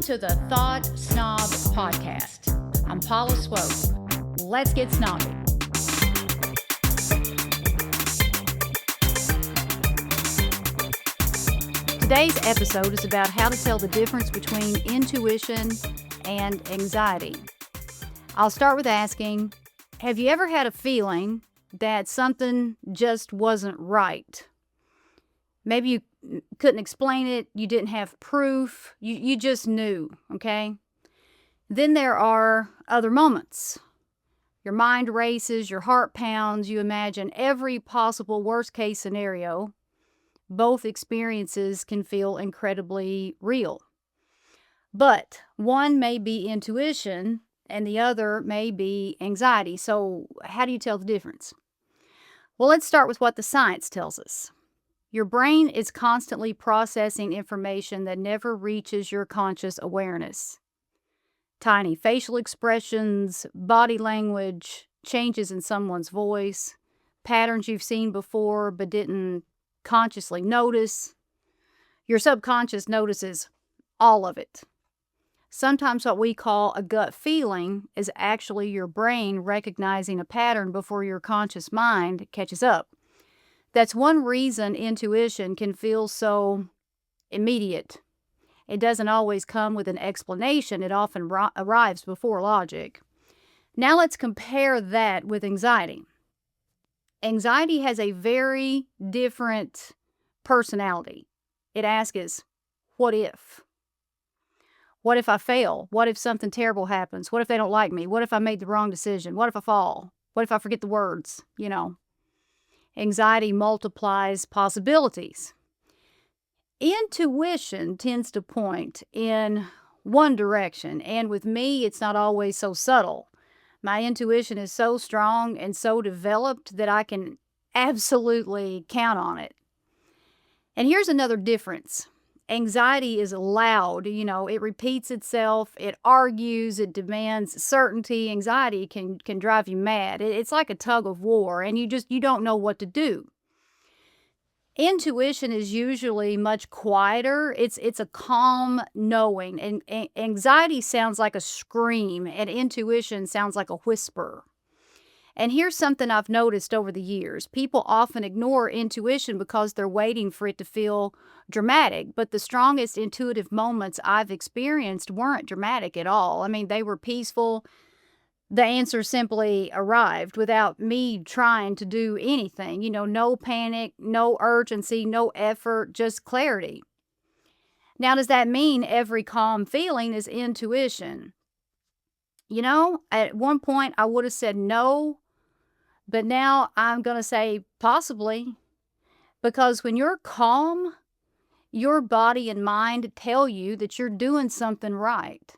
Welcome to the Thought Snob Podcast. I'm Paula Swope. Let's get snobby. Today's episode is about how to tell the difference between intuition and anxiety. I'll start with asking, have you ever had a feeling that something just wasn't right? Maybe you couldn't explain it, you didn't have proof, you just knew, okay? Then there are other moments. Your mind races, your heart pounds, you imagine every possible worst-case scenario. Both experiences can feel incredibly real. But one may be intuition and the other may be anxiety. So how do you tell the difference? Well, let's start with what the science tells us. Your brain is constantly processing information that never reaches your conscious awareness. Tiny facial expressions, body language, changes in someone's voice, patterns you've seen before but didn't consciously notice. Your subconscious notices all of it. Sometimes what we call a gut feeling is actually your brain recognizing a pattern before your conscious mind catches up. That's one reason intuition can feel so immediate. It doesn't always come with an explanation. It often arrives before logic. Now let's compare that with anxiety. Anxiety has a very different personality. It asks, what if? What if I fail? What if something terrible happens? What if they don't like me? What if I made the wrong decision? What if I fall? What if I forget the words? Anxiety multiplies possibilities. Intuition tends to point in one direction, and with me, it's not always so subtle. My intuition is so strong and so developed that I can absolutely count on it. And here's another difference. Anxiety is loud, it repeats itself, it argues, it demands certainty. Anxiety can drive you mad. It's like a tug of war, and you don't know what to do. Intuition is usually much quieter. It's a calm knowing, and anxiety sounds like a scream, and intuition sounds like a whisper. And here's something I've noticed over the years. People often ignore intuition because they're waiting for it to feel dramatic. But the strongest intuitive moments I've experienced weren't dramatic at all. They were peaceful. The answer simply arrived without me trying to do anything. No panic, no urgency, no effort, just clarity. Now, does that mean every calm feeling is intuition? At one point I would have said no, but now I'm going to say possibly, because when you're calm, your body and mind tell you that you're doing something right.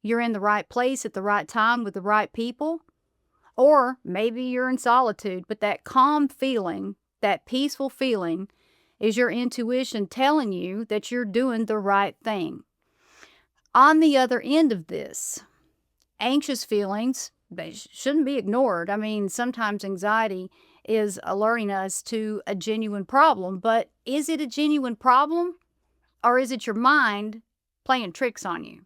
You're in the right place at the right time with the right people, or maybe you're in solitude, but that calm feeling, that peaceful feeling, is your intuition telling you that you're doing the right thing. On the other end of this, anxious feelings, they shouldn't be ignored. Sometimes anxiety is alerting us to a genuine problem, but is it a genuine problem, or is it your mind playing tricks on you?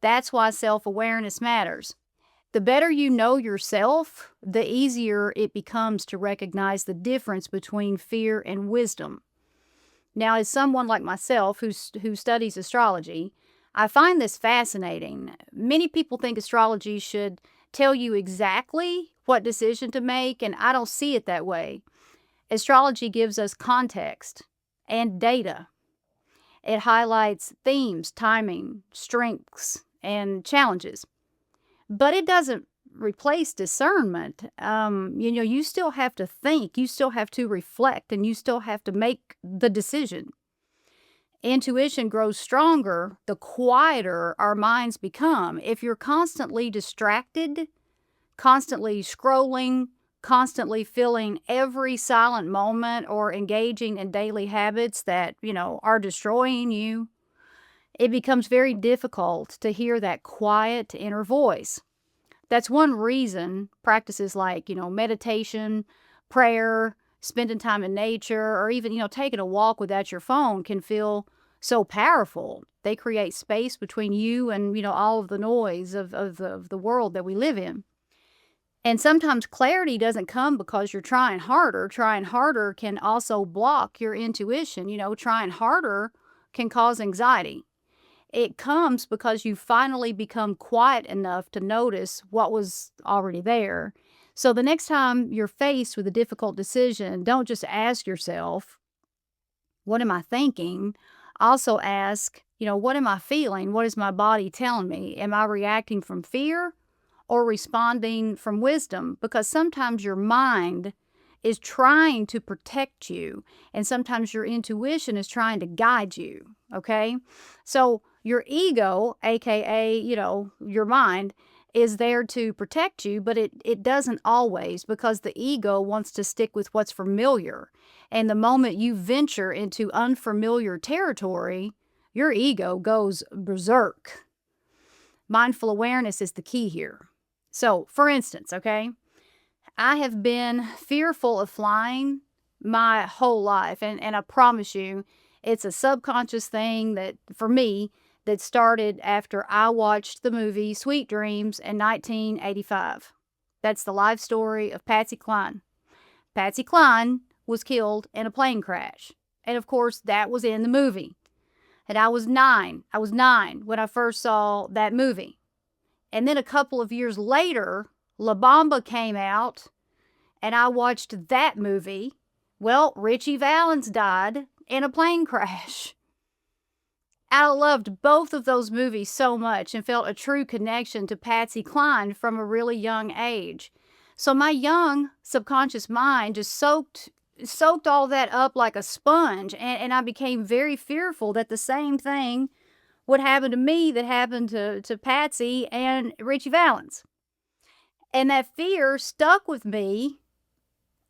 That's why self-awareness matters. The better you know yourself, the easier it becomes to recognize the difference between fear and wisdom. Now, as someone like myself who studies astrology, I find this fascinating. Many people think astrology should tell you exactly what decision to make, and I don't see it that way. Astrology gives us context and data. It highlights themes, timing, strengths, and challenges. But it doesn't replace discernment. You still have to think, you still have to reflect, and you still have to make the decision. Intuition grows stronger the quieter our minds become. If you're constantly distracted, constantly scrolling, constantly filling every silent moment, or engaging in daily habits that, are destroying you, it becomes very difficult to hear that quiet inner voice. That's one reason practices like, meditation, prayer, spending time in nature, or even, taking a walk without your phone can feel so powerful. They create space between you and, all of the noise of the world that we live in. And sometimes clarity doesn't come because you're trying harder. Trying harder can also block your intuition. Trying harder can cause anxiety. It comes because you finally become quiet enough to notice what was already there. So the next time you're faced with a difficult decision, don't just ask yourself, what am I thinking? Also ask, what am I feeling? What is my body telling me? Am I reacting from fear or responding from wisdom? Because sometimes your mind is trying to protect you, and sometimes your intuition is trying to guide you, okay? So your ego, aka, your mind, is there to protect you, but it doesn't always, because the ego wants to stick with what's familiar. And the moment you venture into unfamiliar territory, your ego goes berserk. Mindful awareness is the key here. So, for instance, okay, I have been fearful of flying my whole life, and I promise you, it's a subconscious thing that, for me, that started after I watched the movie Sweet Dreams in 1985. That's the life story of Patsy Cline. Patsy Cline was killed in a plane crash. And of course, that was in the movie. And I was 9. I was 9 when I first saw that movie. And then a couple of years later, La Bamba came out, and I watched that movie. Well, Richie Valens died in a plane crash. I loved both of those movies so much and felt a true connection to Patsy Cline from a really young age. So my young subconscious mind just soaked all that up like a sponge, and I became very fearful that the same thing would happen to me that happened to Patsy and Richie Valens. And that fear stuck with me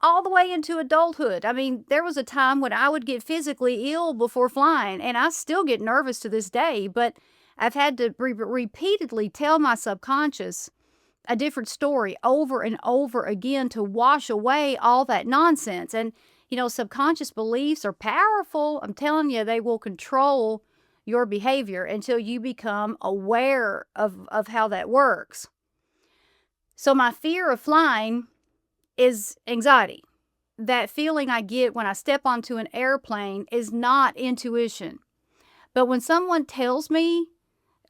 all the way into adulthood. I mean, there was a time when I would get physically ill before flying, and I still get nervous to this day, but I've had to repeatedly tell my subconscious a different story over and over again to wash away all that nonsense. And, subconscious beliefs are powerful. I'm telling you, they will control your behavior until you become aware of how that works. So my fear of flying is anxiety. That feeling I get when I step onto an airplane is not intuition. But when someone tells me,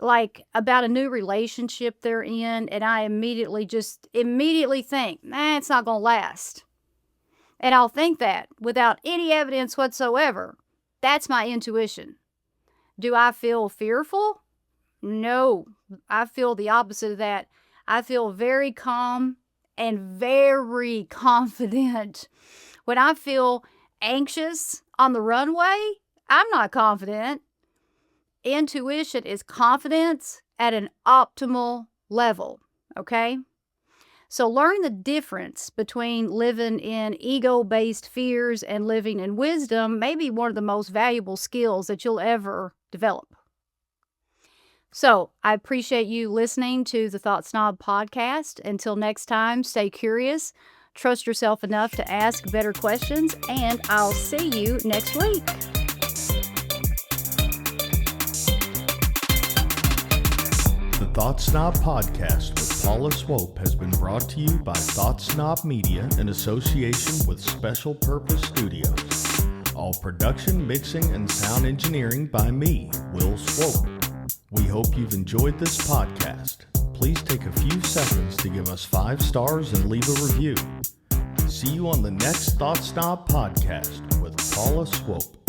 like, about a new relationship they're in, and I immediately think, it's not going to last. And I'll think that without any evidence whatsoever. That's my intuition. Do I feel fearful? No, I feel the opposite of that. I feel very calm and very confident. When I feel anxious on the runway, I'm not confident. Intuition is confidence at an optimal level, okay? So learn the difference between living in ego-based fears and living in wisdom may be one of the most valuable skills that you'll ever develop. So I appreciate you listening to the Thought Snob podcast. Until next time, stay curious, trust yourself enough to ask better questions, and I'll see you next week. The Thought Snob podcast with Paula Swope has been brought to you by Thought Snob Media in association with Special Purpose Studios. All production, mixing, and sound engineering by me, Will Swope. We hope you've enjoyed this podcast. Please take a few seconds to give us 5 stars and leave a review. See you on the next Thought Snob podcast with Paula Swope.